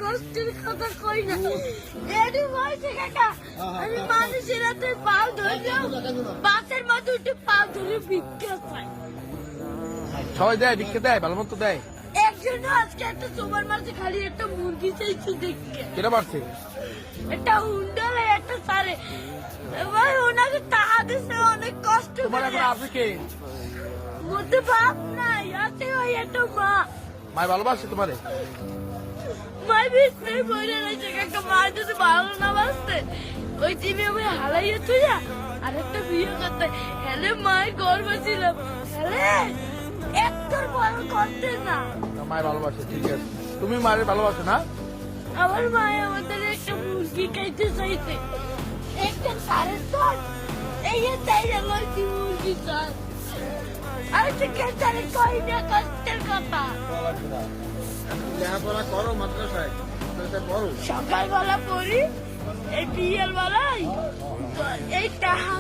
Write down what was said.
কষ্টের কথা কই না এডি হইছে কাকা আমি মানুষের হাতে পাও ধরলাম বাসের মধ্যে উঠে পাও ধরে ভিক্ষা পাই সবাই দেয় ভিক্ষা দেয় ভালো মতো দেয় একজন আজকে একটা তোমার মাঝে খালি একটা মুরগি চাইছে দেখতে কেটা পারছে একটা হুন্ডালে একটা সারে ভাই ওনাকে টাকা দিচ্ছে অনেক কষ্ট তোমার করে এখন আছে কে মধ্যে বাপ নাই আছে ওই একটা মা মায় ভালোবাসে তোমারে মাই বিস্তে বইরে রয়েছে কাকা মা যদি ভালো না বাসতে ওই জিমে আমি হারাইয়া তুই আর একটা বিয়ে করতে হেলে মায়ের গর্ব ছিল হেলে একটার বড় করতে না মায় ভালোবাসে ঠিক আছে তুমি মায়ের ভালোবাসো না আমার মায়ে আমাদের একটা মুরগি খাইতে চাইছে একটা সাড়ে দশ এই তাই লইছি মুরগি চাই আর চিকেন চারে কই না কষ্টের কথা লেখাপড়া করো মাদ্রাসায় সকালবেলা পড়ি এই বিয়ের বেলায় এই টাহা